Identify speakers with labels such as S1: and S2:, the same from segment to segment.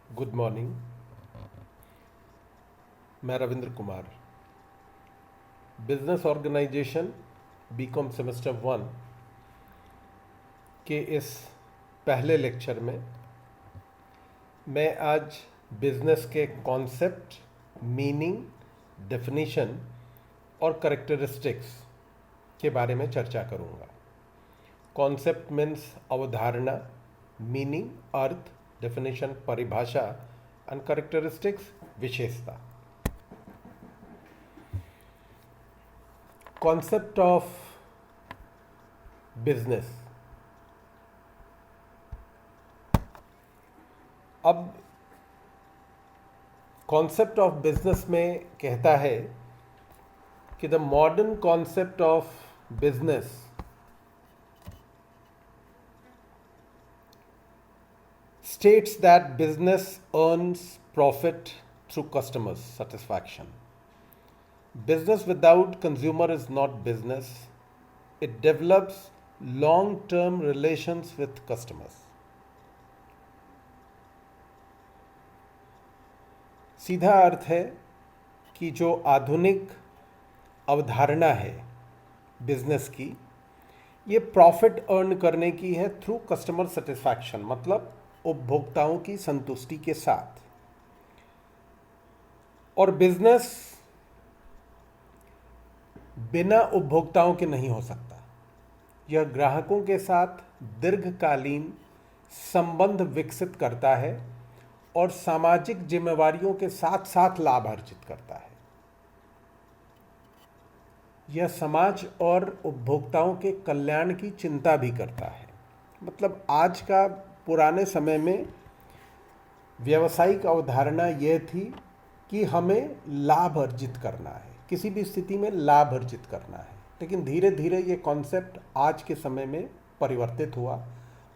S1: Good morning. मैं Ravindra Kumar, business organisation BCom semester 1 के इस पहले लेक्चर में मैं आज बिजनेस के कॉन्सेप्ट, मीनिंग, डेफिनेशन और करेक्टरिस्टिक्स के बारे में चर्चा करूंगा। कॉन्सेप्ट मीन्स अवधारणा, मीनिंग अर्थ, डेफिनेशन परिभाषा एंड करेक्टरिस्टिक्स विशेषता। Concept of business. अब कॉन्सेप्ट ऑफ बिजनेस में कहता है कि the modern concept of business states that business earns profit through customers' satisfaction. Business without consumer is not business. It develops long-term relations with customers. सीधा अर्थ है कि जो आधुनिक अवधारणा है बिजनेस की, ये प्रॉफिट अर्न करने की है थ्रू कस्टमर सेटिस्फैक्शन, मतलब उपभोक्ताओं की संतुष्टि के साथ। और बिजनेस बिना उपभोक्ताओं के नहीं हो सकता। यह ग्राहकों के साथ दीर्घकालीन संबंध विकसित करता है और सामाजिक जिम्मेवारियों के साथ साथ लाभ अर्जित करता है। यह समाज और उपभोक्ताओं के कल्याण की चिंता भी करता है। मतलब आज का पुराने समय में व्यावसायिक अवधारणा यह थी कि हमें लाभ अर्जित करना है, किसी भी स्थिति में लाभ अर्जित करना है। लेकिन धीरे धीरे ये कॉन्सेप्ट आज के समय में परिवर्तित हुआ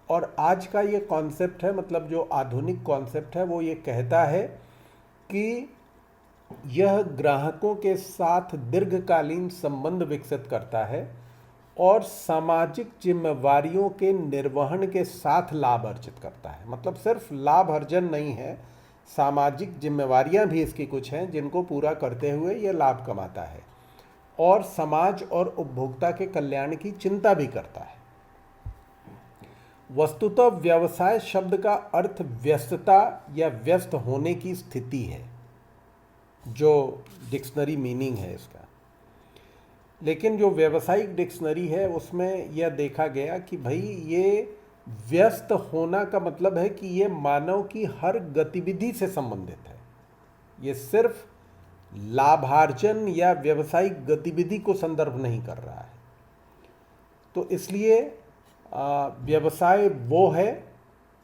S1: और आज का ये कॉन्सेप्ट है, मतलब जो आधुनिक कॉन्सेप्ट है, वो ये कहता है कि यह ग्राहकों के साथ दीर्घकालीन संबंध विकसित करता है और सामाजिक जिम्मेवारियों के निर्वहन के साथ लाभ अर्जित करता है। मतलब सिर्फ लाभ अर्जन नहीं है, सामाजिक जिम्मेवारियां भी इसकी कुछ हैं जिनको पूरा करते हुए यह लाभ कमाता है और समाज और उपभोक्ता के कल्याण की चिंता भी करता है। वस्तुतः व्यवसाय शब्द का अर्थ व्यस्तता या व्यस्त होने की स्थिति है, जो डिक्शनरी मीनिंग है इसका। लेकिन जो व्यावसायिक डिक्शनरी है उसमें यह देखा गया कि भाई ये व्यस्त होना का मतलब है कि ये मानव की हर गतिविधि से संबंधित है। ये सिर्फ लाभार्जन या व्यावसायिक गतिविधि को संदर्भ नहीं कर रहा है। तो इसलिए व्यवसाय वो है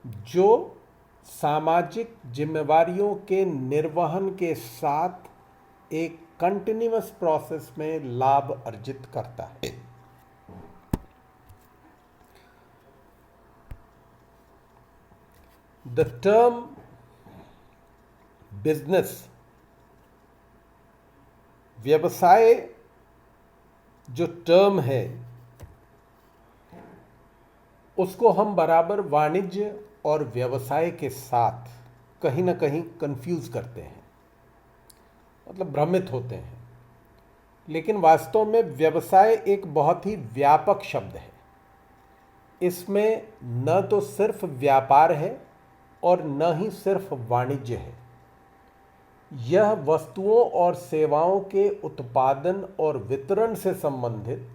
S1: जो सामाजिक जिम्मेवारियों के निर्वहन के साथ एक कंटिन्यूअस प्रोसेस में लाभ अर्जित करता है। द टर्म बिजनेस, व्यवसाय जो टर्म है उसको हम बराबर वाणिज्य और व्यवसाय के साथ कहीं ना कहीं कंफ्यूज करते हैं, मतलब भ्रमित होते हैं। लेकिन वास्तव में व्यवसाय एक बहुत ही व्यापक शब्द है। इसमें न तो सिर्फ व्यापार है और न ही सिर्फ वाणिज्य है। यह वस्तुओं और सेवाओं के उत्पादन और वितरण से संबंधित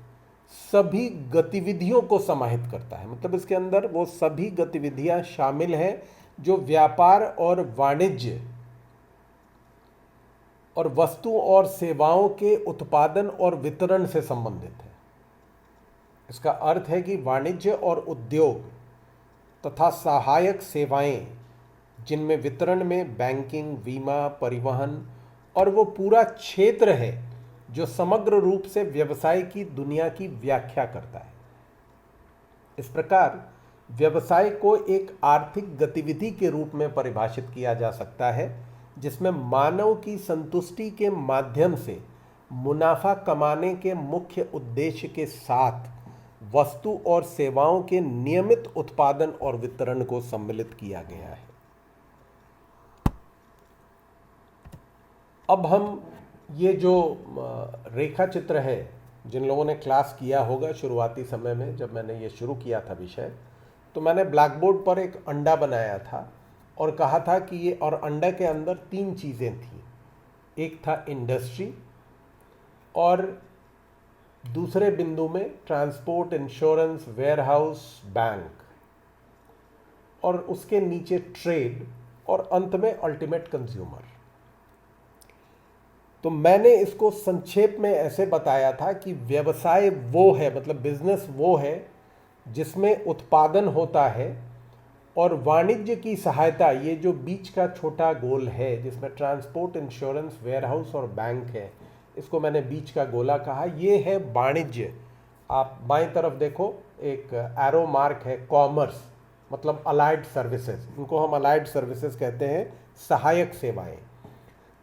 S1: सभी गतिविधियों को समाहित करता है। मतलब इसके अंदर वो सभी गतिविधियां शामिल हैं जो व्यापार और वाणिज्य और वस्तु और सेवाओं के उत्पादन और वितरण से संबंधित है। इसका अर्थ है कि वाणिज्य और उद्योग तथा सहायक सेवाएं, जिनमें वितरण में बैंकिंग, बीमा, परिवहन और वो पूरा क्षेत्र है जो समग्र रूप से व्यवसाय की दुनिया की व्याख्या करता है। इस प्रकार व्यवसाय को एक आर्थिक गतिविधि के रूप में परिभाषित किया जा सकता है जिसमें मानव की संतुष्टि के माध्यम से मुनाफा कमाने के मुख्य उद्देश्य के साथ वस्तु और सेवाओं के नियमित उत्पादन और वितरण को सम्मिलित किया गया है। अब हम ये जो रेखा चित्र है, जिन लोगों ने क्लास किया होगा शुरुआती समय में जब मैंने ये शुरू किया था विषय, तो मैंने ब्लैक बोर्ड पर एक अंडा बनाया था और कहा था कि ये, और अंडा के अंदर 3 चीज़ें थीं। एक था इंडस्ट्री, और दूसरे बिंदु में ट्रांसपोर्ट, इंश्योरेंस, वेयरहाउस, बैंक, और उसके नीचे ट्रेड, और अंत में अल्टीमेट कंज्यूमर। तो मैंने इसको संक्षेप में ऐसे बताया था कि व्यवसाय वो है, मतलब बिजनेस वो है जिसमें उत्पादन होता है और वाणिज्य की सहायता, ये जो बीच का छोटा गोल है जिसमें ट्रांसपोर्ट, इंश्योरेंस, वेयरहाउस और बैंक है, इसको मैंने बीच का गोला कहा, ये है वाणिज्य। आप बाईं तरफ देखो, एक एरो मार्क है, कॉमर्स, मतलब अलाइड सर्विसेज, इनको हम अलाइड सर्विसेज कहते हैं, सहायक सेवाएं।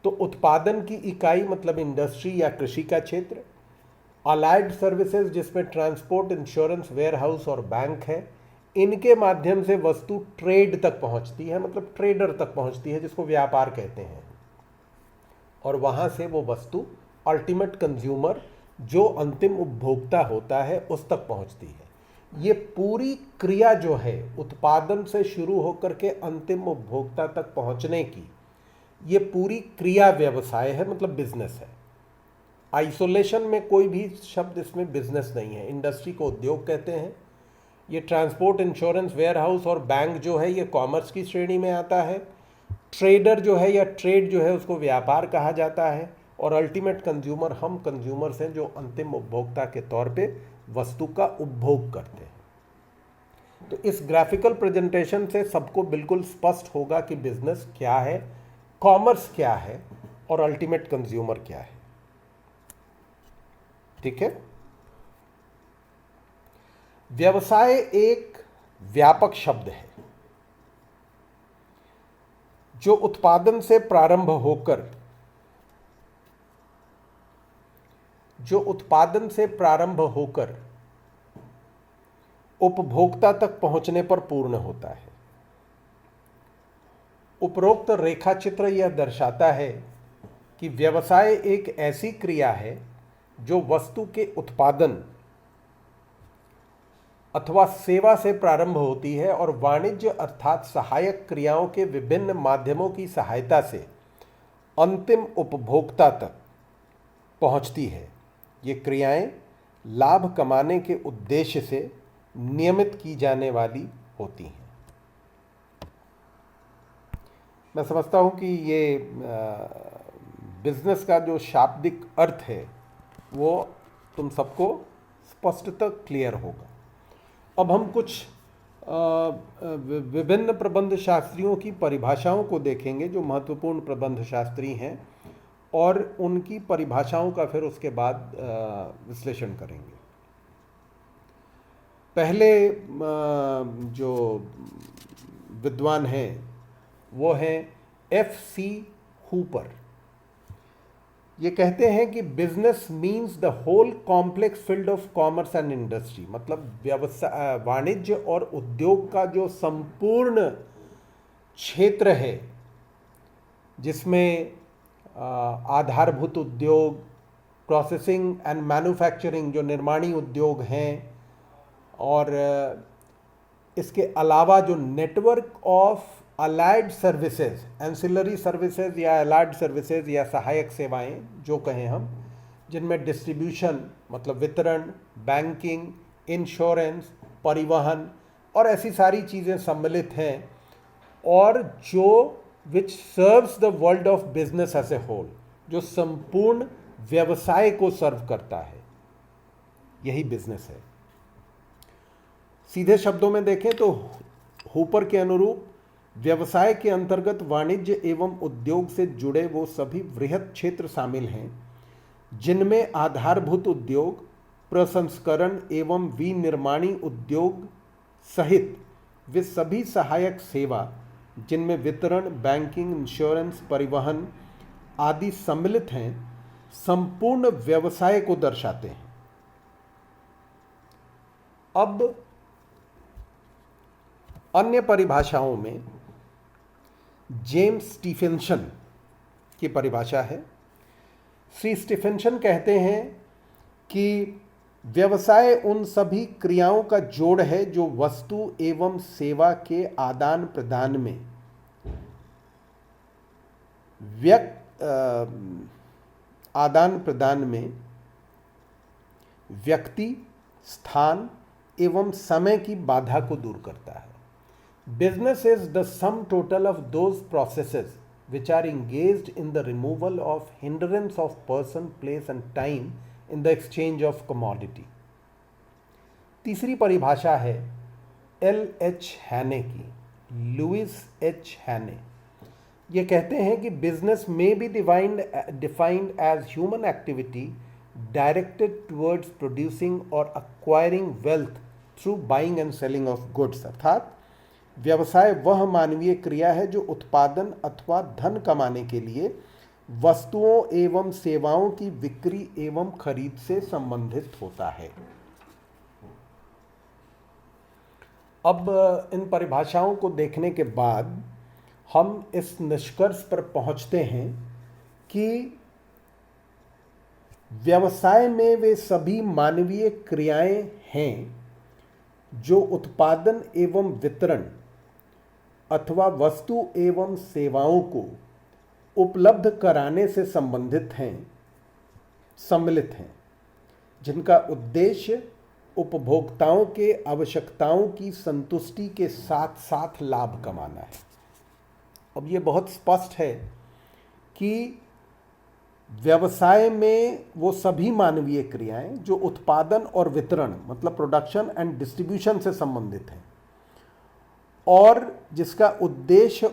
S1: तो उत्पादन की इकाई मतलब इंडस्ट्री या कृषि का क्षेत्र, अलाइड सर्विसेज जिसमें ट्रांसपोर्ट, इंश्योरेंस, वेयरहाउस और बैंक है, इनके माध्यम से वस्तु ट्रेड तक पहुंचती है, मतलब ट्रेडर तक पहुंचती है, जिसको व्यापार कहते हैं, और वहां से वो वस्तु अल्टीमेट कंज्यूमर, जो अंतिम उपभोक्ता होता है, उस तक पहुंचती है। ये पूरी क्रिया जो है उत्पादन से शुरू होकर के अंतिम उपभोक्ता तक पहुंचने की, ये पूरी क्रिया व्यवसाय है, मतलब बिजनेस है। आइसोलेशन में कोई भी शब्द इसमें बिजनेस नहीं है। इंडस्ट्री को उद्योग कहते हैं, ये ट्रांसपोर्ट, इंश्योरेंस, वेयरहाउस और बैंक जो है ये कॉमर्स की श्रेणी में आता है। ट्रेडर जो है या ट्रेड जो है उसको व्यापार कहा जाता है, और अल्टीमेट कंज्यूमर, हम कंज्यूमर्स हैं जो अंतिम उपभोक्ता के तौर पे वस्तु का उपभोग करते हैं। तो इस ग्राफिकल प्रेजेंटेशन से सबको बिल्कुल स्पष्ट होगा कि बिजनेस क्या है, कॉमर्स क्या है और अल्टीमेट कंज्यूमर क्या है। ठीक है। व्यवसाय एक व्यापक शब्द है जो उत्पादन से प्रारंभ होकर उपभोक्ता तक पहुंचने पर पूर्ण होता है। उपरोक्त रेखा चित्र यह दर्शाता है कि व्यवसाय एक ऐसी क्रिया है जो वस्तु के उत्पादन अथवा सेवा से प्रारंभ होती है और वाणिज्य अर्थात सहायक क्रियाओं के विभिन्न माध्यमों की सहायता से अंतिम उपभोक्ता तक पहुंचती है। ये क्रियाएं लाभ कमाने के उद्देश्य से नियमित की जाने वाली होती हैं। मैं समझता हूं कि ये बिजनेस का जो शाब्दिक अर्थ है वो तुम सबको स्पष्टतः क्लियर होगा। अब हम कुछ विभिन्न प्रबंध शास्त्रियों की परिभाषाओं को देखेंगे जो महत्वपूर्ण प्रबंध शास्त्री हैं, और उनकी परिभाषाओं का फिर उसके बाद विश्लेषण करेंगे। पहले जो विद्वान हैं वो हैं F.C. हूपर। ये कहते हैं कि business means the whole complex field of commerce and industry, मतलब व्यवसाय, वाणिज्य और उद्योग का जो संपूर्ण क्षेत्र है जिसमें आधारभूत उद्योग, प्रोसेसिंग एंड मैन्युफैक्चरिंग जो निर्माणी उद्योग हैं, और इसके अलावा जो network of allied services, ancillary services या अलाइड सर्विसेज या सहायक सेवाएं जो कहें हम, जिनमें डिस्ट्रीब्यूशन मतलब वितरण, बैंकिंग, इंश्योरेंस, परिवहन और ऐसी सारी चीज़ें सम्मिलित हैं, और जो which serves the world of business as a whole, जो संपूर्ण व्यवसाय को सर्व करता है, यही बिजनेस है। सीधे शब्दों में देखें तो हूपर के अनुरूप व्यवसाय के अंतर्गत वाणिज्य एवं उद्योग से जुड़े वो सभी वृहत क्षेत्र शामिल हैं जिनमें आधारभूत उद्योग, प्रसंस्करण एवं विनिर्माणी उद्योग सहित वे सभी सहायक सेवा जिनमें वितरण, बैंकिंग, इंश्योरेंस, परिवहन आदि सम्मिलित हैं, संपूर्ण व्यवसाय को दर्शाते हैं। अब अन्य परिभाषाओं में जेम्स स्टीफेंसन की परिभाषा है। श्री स्टीफेंसन कहते हैं कि व्यवसाय उन सभी क्रियाओं का जोड़ है जो वस्तु एवं सेवा के आदान प्रदान में व्यक्ति, स्थान एवं समय की बाधा को दूर करता है। Business is the sum total of those processes which are engaged in the removal of hindrance of person, place and time in the exchange of commodity। तीसरी परिभाषा है L.H. हैने की, लुइस H. हैने। ये कहते हैं कि बिजनेस में be defined as human activity directed towards producing और acquiring wealth through buying and selling of goods, अर्थात व्यवसाय वह मानवीय क्रिया है जो उत्पादन अथवा धन कमाने के लिए वस्तुओं एवं सेवाओं की बिक्री एवं खरीद से संबंधित होता है। अब इन परिभाषाओं को देखने के बाद हम इस निष्कर्ष पर पहुंचते हैं कि व्यवसाय में वे सभी मानवीय क्रियाएं हैं जो उत्पादन एवं वितरण अथवा वस्तु एवं सेवाओं को उपलब्ध कराने से संबंधित हैं, सम्मिलित हैं, जिनका उद्देश्य उपभोक्ताओं के आवश्यकताओं की संतुष्टि के साथ साथ लाभ कमाना है। अब ये बहुत स्पष्ट है कि व्यवसाय में वो सभी मानवीय क्रियाएं जो उत्पादन और वितरण मतलब प्रोडक्शन एंड डिस्ट्रीब्यूशन से संबंधित हैं और जिसका उद्देश्य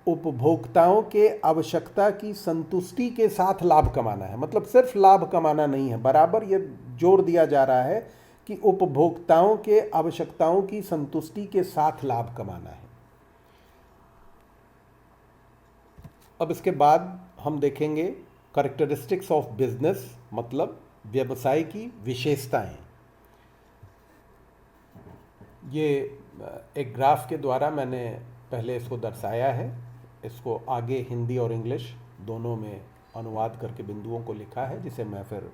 S1: उपभोक्ताओं के आवश्यकता की संतुष्टि के साथ लाभ कमाना है। मतलब सिर्फ लाभ कमाना नहीं है, बराबर ये जोर दिया जा रहा है कि उपभोक्ताओं के आवश्यकताओं की संतुष्टि के साथ लाभ कमाना है। अब इसके बाद हम देखेंगे कैरेक्टरिस्टिक्स ऑफ बिजनेस, मतलब व्यवसाय की विशेषताएं। ये एक ग्राफ के द्वारा मैंने पहले इसको दर्शाया है, इसको आगे हिंदी और इंग्लिश दोनों में अनुवाद करके बिंदुओं को लिखा है, जिसे मैं फिर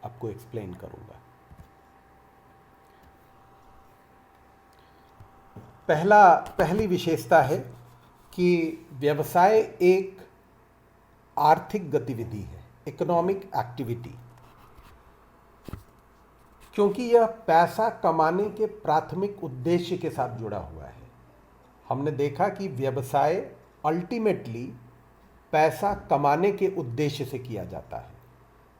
S1: आपको एक्सप्लेन करूंगा। पहली विशेषता है कि व्यवसाय एक आर्थिक गतिविधि है, इकोनॉमिक एक्टिविटी, क्योंकि यह पैसा कमाने के प्राथमिक उद्देश्य के साथ जुड़ा हुआ है। हमने देखा कि व्यवसाय अल्टीमेटली पैसा कमाने के उद्देश्य से किया जाता है।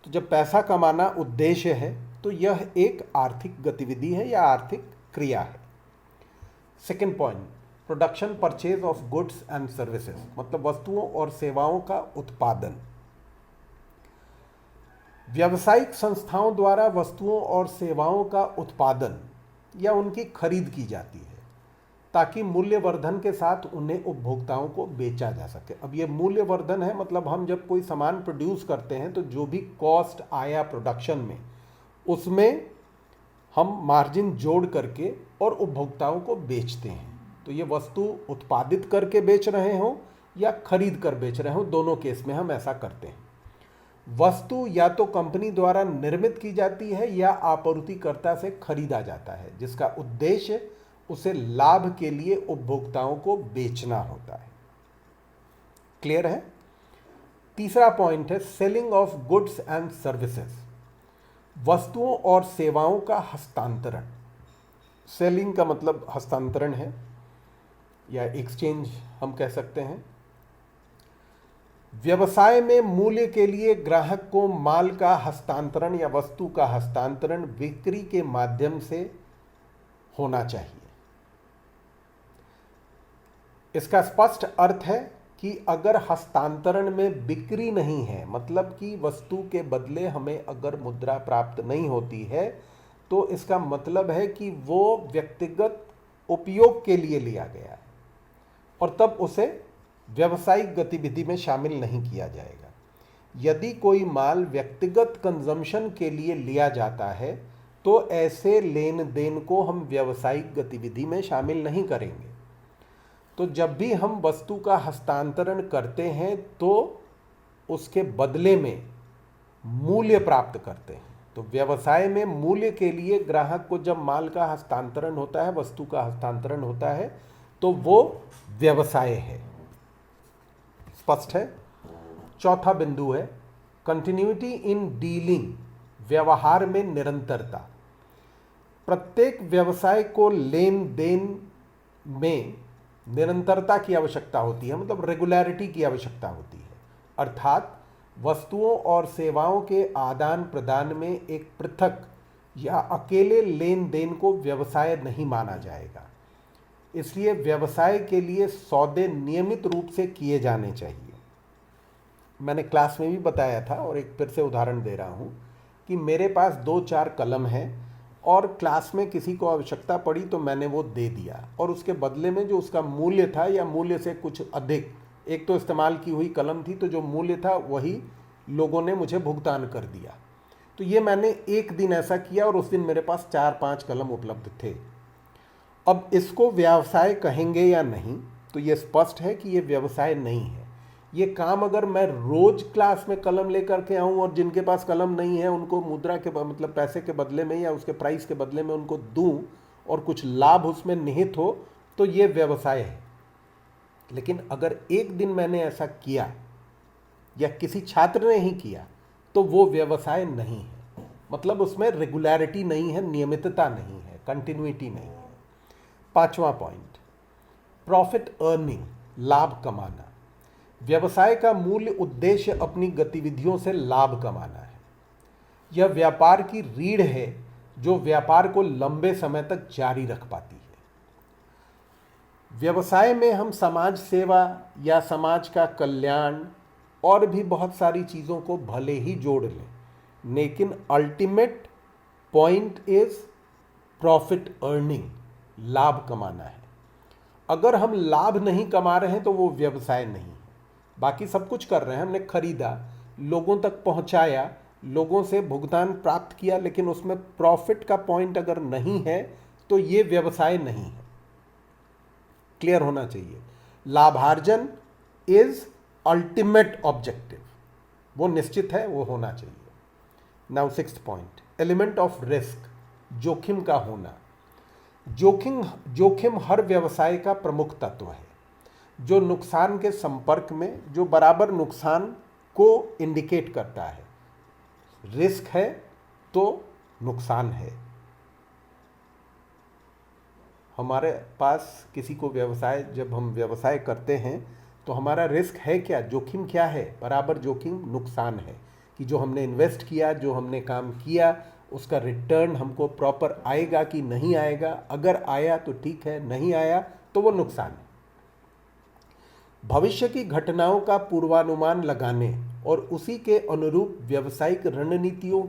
S1: तो जब पैसा कमाना उद्देश्य है तो यह एक आर्थिक गतिविधि है या आर्थिक क्रिया है। Second point, production purchase of goods and services, मतलब वस्तुओं और सेवाओं का उत्पादन। व्यावसायिक संस्थाओं द्वारा वस्तुओं और सेवाओं का उत्पादन या उनकी खरीद की जाती है ताकि मूल्यवर्धन के साथ उन्हें उपभोक्ताओं को बेचा जा सके। अब ये मूल्यवर्धन है, मतलब हम जब कोई सामान प्रोड्यूस करते हैं तो जो भी कॉस्ट आया प्रोडक्शन में, उसमें हम मार्जिन जोड़ करके और उपभोक्ताओं को बेचते हैं। तो ये वस्तु उत्पादित करके बेच रहे हों या खरीद कर बेच रहे हों, दोनों केस में हम ऐसा करते हैं। वस्तु या तो कंपनी द्वारा निर्मित की जाती है या आपूर्तिकर्ता से खरीदा जाता है, जिसका उद्देश्य उसे लाभ के लिए उपभोक्ताओं को बेचना होता है। क्लियर है? तीसरा पॉइंट है selling of goods and services, वस्तुओं और सेवाओं का हस्तांतरण। सेलिंग का मतलब हस्तांतरण है या एक्सचेंज हम कह सकते हैं। व्यवसाय में मूल्य के लिए ग्राहक को माल का हस्तांतरण या वस्तु का हस्तांतरण बिक्री के माध्यम से होना चाहिए। इसका स्पष्ट अर्थ है कि अगर हस्तांतरण में बिक्री नहीं है, मतलब कि वस्तु के बदले हमें अगर मुद्रा प्राप्त नहीं होती है, तो इसका मतलब है कि वो व्यक्तिगत उपयोग के लिए लिया गया है और तब उसे व्यावसायिक गतिविधि में शामिल नहीं किया जाएगा। यदि कोई माल व्यक्तिगत कंजम्पशन के लिए लिया जाता है तो ऐसे लेन देन को हम व्यावसायिक गतिविधि में शामिल नहीं करेंगे। तो जब भी हम वस्तु का हस्तांतरण करते हैं तो उसके बदले में मूल्य प्राप्त करते हैं। तो व्यवसाय में मूल्य के लिए ग्राहक को जब माल का हस्तांतरण होता है, वस्तु का हस्तांतरण होता है, तो वो व्यवसाय है। स्पष्ट है। चौथा बिंदु है कंटिन्यूटी इन डीलिंग, व्यवहार में निरंतरता। प्रत्येक व्यवसाय को लेन देन में निरंतरता की आवश्यकता होती है, मतलब रेगुलरिटी की आवश्यकता होती है। अर्थात वस्तुओं और सेवाओं के आदान प्रदान में एक पृथक या अकेले लेन देन को व्यवसाय नहीं माना जाएगा। इसलिए व्यवसाय के लिए सौदे नियमित रूप से किए जाने चाहिए। मैंने क्लास में भी बताया था और एक फिर से उदाहरण दे रहा हूँ कि मेरे पास 2-4 कलम हैं और क्लास में किसी को आवश्यकता पड़ी तो मैंने वो दे दिया, और उसके बदले में जो उसका मूल्य था या मूल्य से कुछ अधिक, एक तो इस्तेमाल की हुई कलम थी तो जो मूल्य था वही लोगों ने मुझे भुगतान कर दिया। तो ये मैंने एक दिन ऐसा किया और उस दिन मेरे पास 4-5 कलम उपलब्ध थे। अब इसको व्यवसाय कहेंगे या नहीं, तो ये स्पष्ट है कि ये व्यवसाय नहीं है। ये काम अगर मैं रोज क्लास में कलम लेकर के आऊँ और जिनके पास कलम नहीं है उनको मुद्रा के मतलब पैसे के बदले में या उसके प्राइस के बदले में उनको दूँ और कुछ लाभ उसमें निहित हो, तो ये व्यवसाय है। लेकिन अगर एक दिन मैंने ऐसा किया या किसी छात्र ने ही किया तो वो व्यवसाय नहीं है, मतलब उसमें रेगुलरिटी नहीं है, नियमितता नहीं है, कंटिन्यूटी नहीं है। पांचवा पॉइंट, प्रॉफिट अर्निंग, लाभ कमाना। व्यवसाय का मूल उद्देश्य अपनी गतिविधियों से लाभ कमाना है। यह व्यापार की रीढ़ है जो व्यापार को लंबे समय तक जारी रख पाती है। व्यवसाय में हम समाज सेवा या समाज का कल्याण और भी बहुत सारी चीज़ों को भले ही जोड़ लें, लेकिन ultimate point is profit earning, लाभ कमाना है। अगर हम लाभ नहीं कमा रहे हैं तो वो व्यवसाय नहीं है। बाकी सब कुछ कर रहे हैं, हमने खरीदा, लोगों तक पहुंचाया, लोगों से भुगतान प्राप्त किया, लेकिन उसमें प्रॉफिट का पॉइंट अगर नहीं है तो ये व्यवसाय नहीं है। क्लियर होना चाहिए। लाभार्जन इज अल्टीमेट ऑब्जेक्टिव, वो निश्चित है, वो होना चाहिए। Now 6th point, element of risk, जोखिम का होना। जोखिम हर व्यवसाय का प्रमुख तत्व है जो नुकसान के संपर्क में, जो बराबर नुकसान को इंडिकेट करता है। रिस्क है तो नुकसान है। हमारे पास किसी को व्यवसाय, जब हम व्यवसाय करते हैं तो हमारा रिस्क है क्या, जोखिम क्या है, बराबर जोखिम नुकसान है कि जो हमने इन्वेस्ट किया, जो हमने काम किया, उसका रिटर्न हमको प्रॉपर आएगा कि नहीं आएगा। अगर आया तो ठीक है, नहीं आया तो वो नुकसान है। भविष्य की घटनाओं का पूर्वानुमान लगाने और उसी के अनुरूप व्यावसायिक रणनीतियों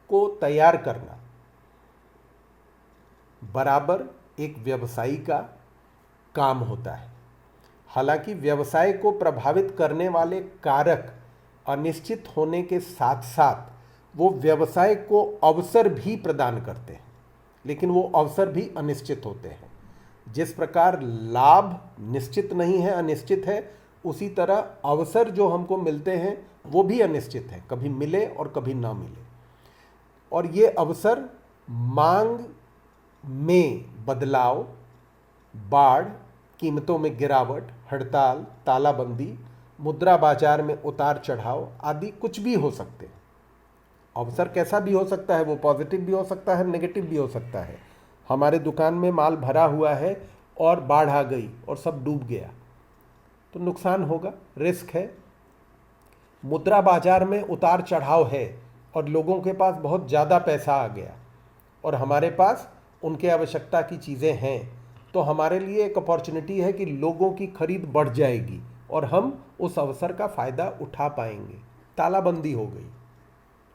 S1: को तैयार करना बराबर एक व्यवसायी का काम होता है। हालांकि व्यवसाय को प्रभावित करने वाले कारक अनिश्चित होने के साथ साथ वो व्यवसाय को अवसर भी प्रदान करते हैं, लेकिन वो अवसर भी अनिश्चित होते हैं। जिस प्रकार लाभ निश्चित नहीं है, अनिश्चित है, उसी तरह अवसर जो हमको मिलते हैं वो भी अनिश्चित है, कभी मिले और कभी ना मिले। और ये अवसर मांग में बदलाव, बाढ़, कीमतों में गिरावट, हड़ताल, तालाबंदी, मुद्रा बाजार में उतार चढ़ाव आदि कुछ भी हो सकते हैं। अवसर कैसा भी हो सकता है, वो पॉजिटिव भी हो सकता है, नेगेटिव भी हो सकता है। हमारे दुकान में माल भरा हुआ है और बाढ़ आ गई और सब डूब गया तो नुकसान होगा, रिस्क है। मुद्रा बाजार में उतार चढ़ाव है और लोगों के पास बहुत ज़्यादा पैसा आ गया और हमारे पास उनके आवश्यकता की चीज़ें हैं, तो हमारे लिए एक अपॉर्चुनिटी है कि लोगों की खरीद बढ़ जाएगी और हम उस अवसर का फ़ायदा उठा पाएंगे। तालाबंदी हो गई,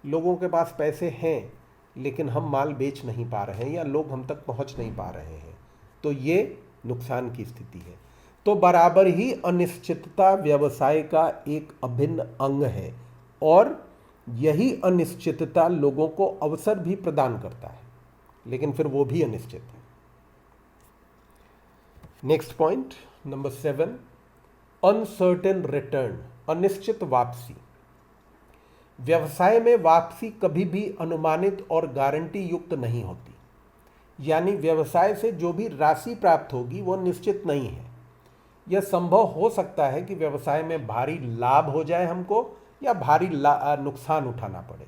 S1: लोगों के पास पैसे हैं लेकिन हम माल बेच नहीं पा रहे हैं या लोग हम तक पहुंच नहीं पा रहे हैं, तो ये नुकसान की स्थिति है। तो बराबर ही अनिश्चितता व्यवसाय का एक अभिन्न अंग है और यही अनिश्चितता लोगों को अवसर भी प्रदान करता है, लेकिन फिर वो भी अनिश्चित है। Next point number 7, uncertain return, अनिश्चित वापसी। व्यवसाय में वापसी कभी भी अनुमानित और गारंटी युक्त नहीं होती, यानी व्यवसाय से जो भी राशि प्राप्त होगी वो निश्चित नहीं है। यह संभव हो सकता है कि व्यवसाय में भारी लाभ हो जाए हमको या भारी नुकसान उठाना पड़े,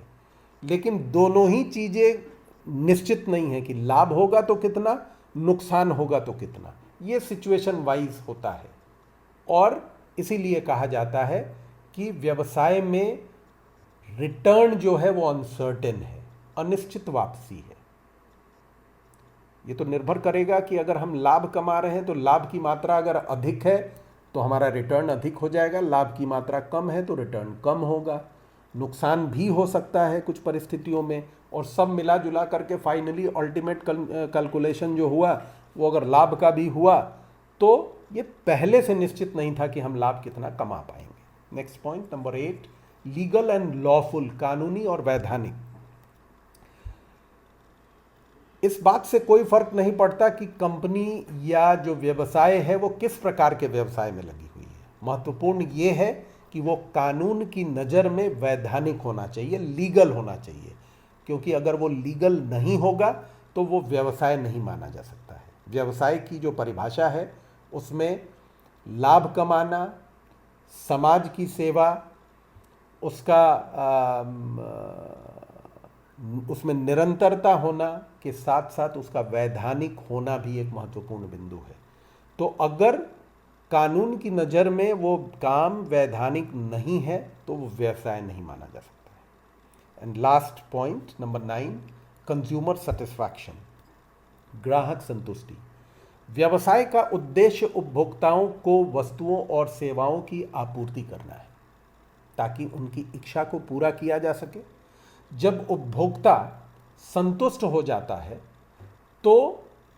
S1: लेकिन दोनों ही चीज़ें निश्चित नहीं है कि लाभ होगा तो कितना, नुकसान होगा तो कितना। ये सिचुएशन वाइज होता है और इसीलिए कहा जाता है कि व्यवसाय में रिटर्न जो है वो अनसर्टेन है, अनिश्चित वापसी है। ये तो निर्भर करेगा कि अगर हम लाभ कमा रहे हैं तो लाभ की मात्रा अगर अधिक है तो हमारा रिटर्न अधिक हो जाएगा, लाभ की मात्रा कम है तो रिटर्न कम होगा। नुकसान भी हो सकता है कुछ परिस्थितियों में, और सब मिला जुला करके फाइनली अल्टीमेट कैलकुलेशन जो हुआ वो अगर लाभ का भी हुआ तो ये पहले से निश्चित नहीं था कि हम लाभ कितना कमा पाएंगे। Next point number 8, legal and lawful, कानूनी और वैधानिक। इस बात से कोई फर्क नहीं पड़ता कि कंपनी या जो व्यवसाय है वो किस प्रकार के व्यवसाय में लगी हुई है, महत्वपूर्ण ये है कि वो कानून की नज़र में वैधानिक होना चाहिए, लीगल होना चाहिए, क्योंकि अगर वो लीगल नहीं होगा तो वो व्यवसाय नहीं माना जा सकता है। व्यवसाय की जो परिभाषा है उसमें लाभ कमाना, समाज की सेवा, उसका उसमें निरंतरता होना के साथ साथ उसका वैधानिक होना भी एक महत्वपूर्ण बिंदु है। तो अगर कानून की नज़र में वो काम वैधानिक नहीं है तो वो व्यवसाय नहीं माना जा सकता है। And last point number 9, consumer satisfaction, ग्राहक संतुष्टि। व्यवसाय का उद्देश्य उपभोक्ताओं को वस्तुओं और सेवाओं की आपूर्ति करना है ताकि उनकी इच्छा को पूरा किया जा सके। जब उपभोक्ता संतुष्ट हो जाता है तो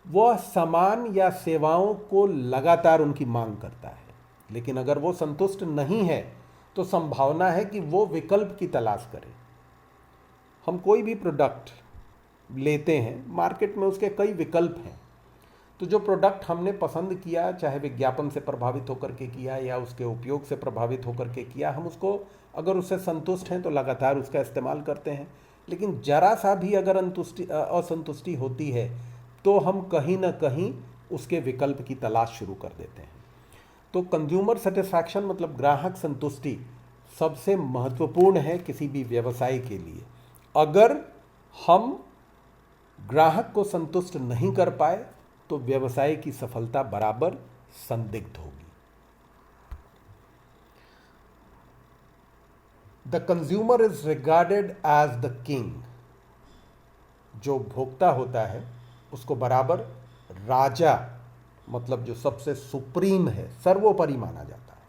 S1: वह सामान या सेवाओं को लगातार उनकी मांग करता है, लेकिन अगर वो संतुष्ट नहीं है तो संभावना है कि वो विकल्प की तलाश करे। हम कोई भी प्रोडक्ट लेते हैं, मार्केट में उसके कई विकल्प हैं, तो जो प्रोडक्ट हमने पसंद किया, चाहे विज्ञापन से प्रभावित होकर के किया या उसके उपयोग से प्रभावित होकर के किया, हम उसको अगर उससे संतुष्ट हैं तो लगातार उसका इस्तेमाल करते हैं। लेकिन जरा सा भी अगर असंतुष्टि होती है तो हम कहीं ना कहीं उसके विकल्प की तलाश शुरू कर देते हैं। तो कंज्यूमर सेटिस्फैक्शन मतलब ग्राहक संतुष्टि सबसे महत्वपूर्ण है किसी भी व्यवसाय के लिए। अगर हम ग्राहक को संतुष्ट नहीं कर पाए तो व्यवसाय की सफलता बराबर संदिग्ध होगी। The consumer is regarded as the king. जो भोक्ता होता है उसको बराबर राजा, मतलब जो सबसे सुप्रीम है, सर्वोपरि माना जाता है।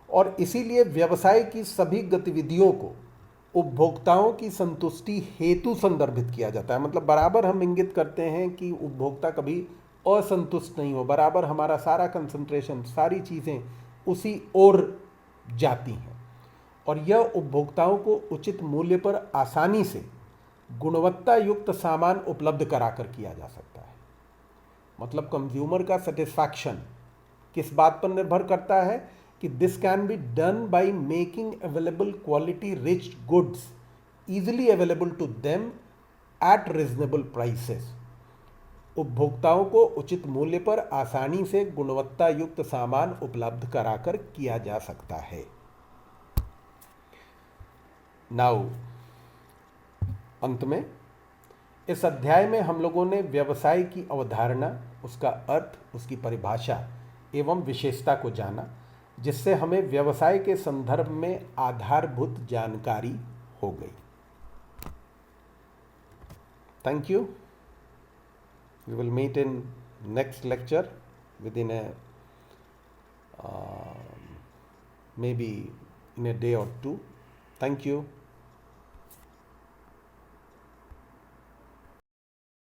S1: और इसीलिए व्यवसाय की सभी गतिविधियों को उपभोक्ताओं की संतुष्टि हेतु संदर्भित किया जाता है। मतलब बराबर हम इंगित करते हैं कि उपभोक्ता कभी असंतुष्ट नहीं हो, बराबर हमारा सारा कंसंट्रेशन, सारी चीज़ें उसी ओर जाती हैं। और यह उपभोक्ताओं को उचित मूल्य पर आसानी से गुणवत्ता युक्त सामान उपलब्ध कराकर किया जा सकता है। मतलब कंज्यूमर का सेटिस्फैक्शन किस बात पर निर्भर करता है कि this can be done by making available quality rich goods easily available to them at reasonable prices. उपभोक्ताओं को उचित मूल्य पर आसानी से गुणवत्ता युक्त सामान उपलब्ध कराकर किया जा सकता है। नाउ अंत में इस अध्याय में हम लोगों ने व्यवसाय की अवधारणा, उसका अर्थ, उसकी परिभाषा एवं विशेषता को जाना, जिससे हमें व्यवसाय के संदर्भ में आधारभूत जानकारी हो गई। Thank you. We will meet in next lecture with in a maybe in a day or two. Thank you.